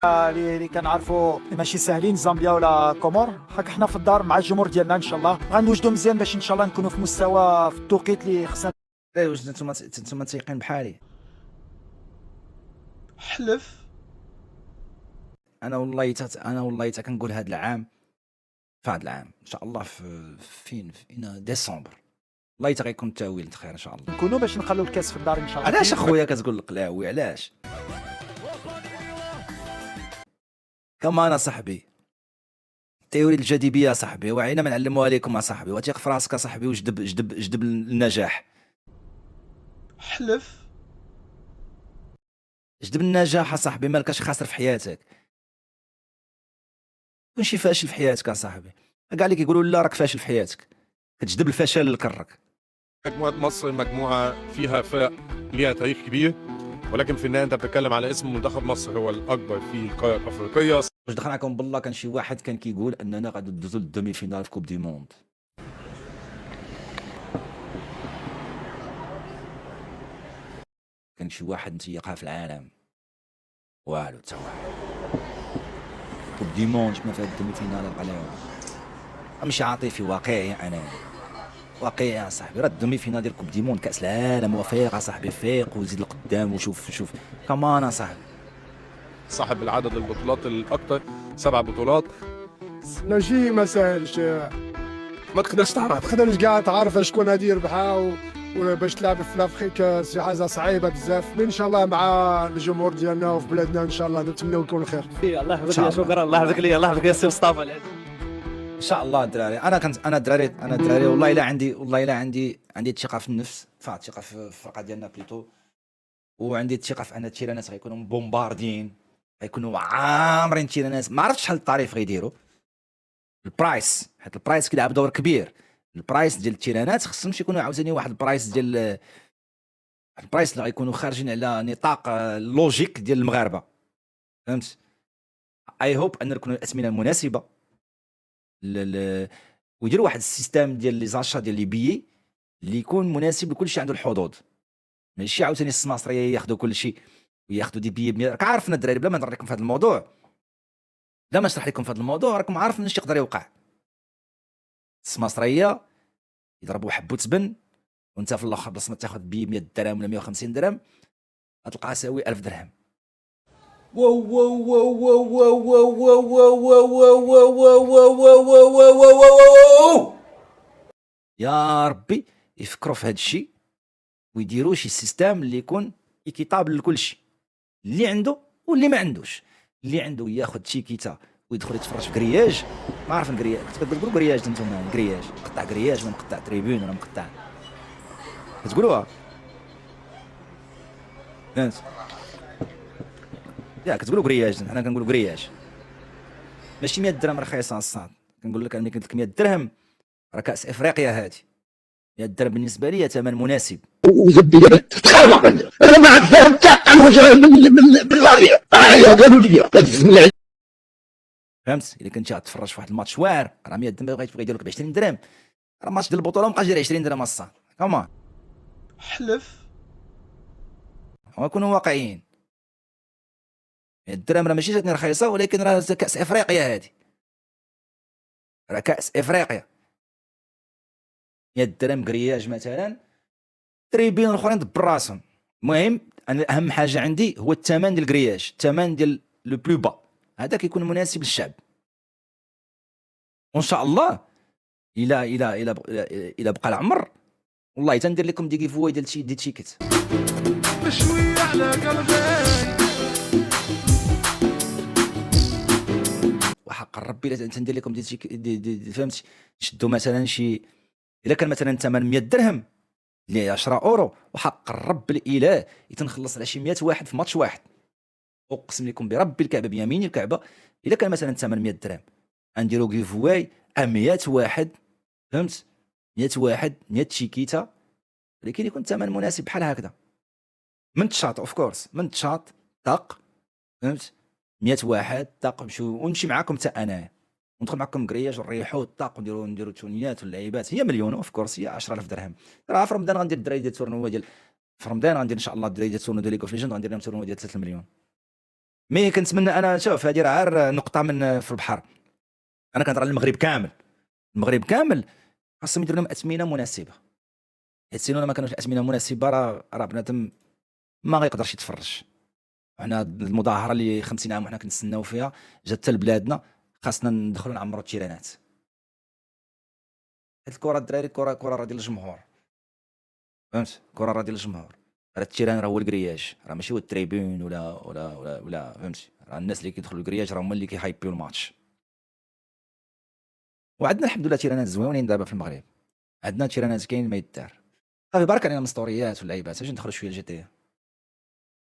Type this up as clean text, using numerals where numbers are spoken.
اللي كنعرفوا ماشي ساهلين، زامبيا ولا كومور. هاك حنا في الدار مع الجمهور ديالنا ان شاء الله غنوجدوا مزيان باش ان شاء الله نكونوا في مستوى في التوقيت اللي خصنا. ايه واش نتوما تايقين بحالي؟ حلف. انا والله كنقول هذا العام ان شاء الله في ديسمبر، والله غيكون تاويل خير ان شاء الله. نكونوا باش نخلوا الكاس في الدار ان شاء الله. علاش اخويا كتقول القلاوي؟ علاش؟ كمان صاحبي، التيوري الجاذبيه صاحبي وعينا ما نعلموها لكم صاحبي، وثيق في راسك صاحبي وجدب النجاح. حلف. جدب النجاح صاحبي، مالكاش خاسر في حياتك. كون شي فاشل في حياتك صاحبي، كاع اللي كيقولوا لا راك فاشل في حياتك، كتجدب الفشل لكرك. مجموعة مصر مجموعة فيها فرق ليها تاريخ كبير، ولكن في النهاية أنت بتتكلم على اسم منتخب مصر هو الأكبر في القارة الأفريقية. واش دخلناكم بالله كان شي واحد كان كيقول اننا غادي ندوزو للدومي فينال في كوب دي موند؟ كان شي واحد متيقها في العالم؟ والو تا واحد. كوب دي موند شفنا فيها الدومي فينال القلاوي. ماشي عاطفي، واقعي. انا واقعي يا صاحبي، راه الدومي فينال ديال كوب دي موند كاس العالم، وفيق يا صاحبي، فيق وزيد لقدام وشوف كمان يا صاحبي. صاحب العدد البطولات الأكثر 7 بطولات. ماشي ما ساهلش، ما تقدرش كاع تعرف شكون غادي يربحها وباش تلعب في لافريك شي حاجه صعيبه بزاف. ان شاء الله مع الجمهور ديالنا وفي بلادنا ان شاء الله نتمنوا يكون خير. الله يحفظك يا شكرا، الله يحفظك لي، الله يحفظك يا سي مصطفى. ان شاء الله الدراري. انا دراري والله الا عندي الثقه في النفس، الثقه في الفرقه ديالنا بليتو، وعندي الثقه في ان التيرانات غيكونوا مبومباردين، غيكونوا عامرين التيرانات. ما عرفتش شحال الطريف غيديروا البرايس، حيت البرايس كيلعب دور كبير. البرايس ديال التيرانات خصهم يكونوا عاوتاني واحد البرايس ديال البرايس اللي غيكونوا خارجين على نطاق لوجيك ديال المغاربه، فهمت؟ اي هوب ان نكونوا الاثمنه المناسبه ويديروا واحد السيستم ديال لي زاشا ديال لي بيي اللي يكون مناسب لكل شيء عنده الحظوظ. ماشي عاوتاني السماسريه ياخذوا كل شيء وياخذوا دي بيي راك عارفنا الدراري، بلا ما نهضر لكم في هذا الموضوع، بلا ما نشرح لكم في هذا الموضوع، راكم عارفين اش يقدر يوقع. السماسريه يضربوا حبو تبن، وانت في الاخر بلاص ما تاخذ بي 100 درهم ولا 150 درهم غتلقاها ساوي 1000 درهم. يا ربي يفكروا في هذا الشيء ويديروا شي سيستم اللي يكون ايكيطابل لكل شيء، اللي عنده واللي ما عندوش. اللي عنده ياخذ تيكيتا ويدخل يتفرج في كرياج. ما عارف الكرياج، كتقولوا كرياج انتم؟ كرياج مقطع كرياج ولا مقطع تريبون ولا مقطع كتقولوها؟ فهمت؟ يا كتقولوا كرياج، حنا كنقولوا كرياج. ماشي 100 درهم رخيصه الصاد، كنقول لك انا قلت لك 100 درهم راه كاس افريقيا هذه. 100 درهم بالنسبه لي ثمن مناسب. وزبي تخافق انا ما فهم تاع بالله قالوا لي فهمت؟ الا كنتي غتفرج في واحد الماتش واعر راه 100 درهم بغيت يدير لك ب 20 درهم، راه ماتش ديال البطوله مابقاش داير 20 درهم الصاد. كمان حلف. ونكونوا واقعيين. 100 درهم راه ماشي جاتني رخيصه، ولكن راه كاس افريقيا هذه، راه كاس افريقيا. 100 درهم كرياج مثلا، تريبين الاخرين دبر راسهم. المهم انا اهم حاجه عندي هو الثمن ديال الكرياج، الثمن ديال لو بلو با، هذا كيكون مناسب للشعب. وان شاء الله الى بقى العمر والله تندير لكم دي كيفوي ديال دي تيكيت. شويه على قلبي وحق ربي لا تندير لكم دي فهمت؟ نشدوا مثلا شي، الا كان مثلا ثمن 100 درهم ل 10 اورو، وحق الرب الاله يتنخلص على شي 100 واحد في ماتش واحد. اقسم لكم برب الكعبه بيمين الكعبه، الا كان مثلا ثمن 100 درهم نديرو كيفواي 100 واحد، فهمت؟ 100 واحد 100 تشيكيتا، ولكن يكون الثمن مناسب بحال هكذا. من تشاط اوف كورس، من تشاط طاق، فهمت؟ 100 واحد طاق ونمشي معاكم حتى انايا، وندخل معكم كرياج ونريحوا الطاق ونديروا تونيات واللعيبات. هي مليون اوف كورس، هي 10000 درهم. راه في رمضان غندير الدراري ديال التورنوا ديال، في رمضان غندير ان شاء الله الدراري ديال التورنوا ديال ليغ اوف ليجند غندير لهم تورنوا ديال 3 مليون. مي كنتمنى انا، شوف هذه راه غير نقطه من في البحر. انا كنهضر على المغرب كامل خاصهم يديروا لهم اثمنه مناسبه، حيت سينو ما كانوش الاثمنه مناسبه راه بنادم ما غيقدرش يتفرج. حنا المظاهره اللي 50 عام وحنا كنتسناو فيها جات حتى لبلادنا، خاصنا ندخلوا نعمروا التيرانات. حيت الكره الدراري كره راه ديال الجمهور، فهمت؟ كره راه ديال الجمهور. راه التيران راه هو الكرياج، راه ماشي هو التريبون ولا فهمتي؟ راه الناس اللي كيدخلوا الكرياج راه هما اللي كيهايبيو الماتش. وعندنا الحمد لله تيرانات زوينين دابا في المغرب، عندنا تيرانات كاين ما يدار. صافي بارك علينا من الاسطوريات واللعيبات، اجي ندخلوا شويه الجي تي.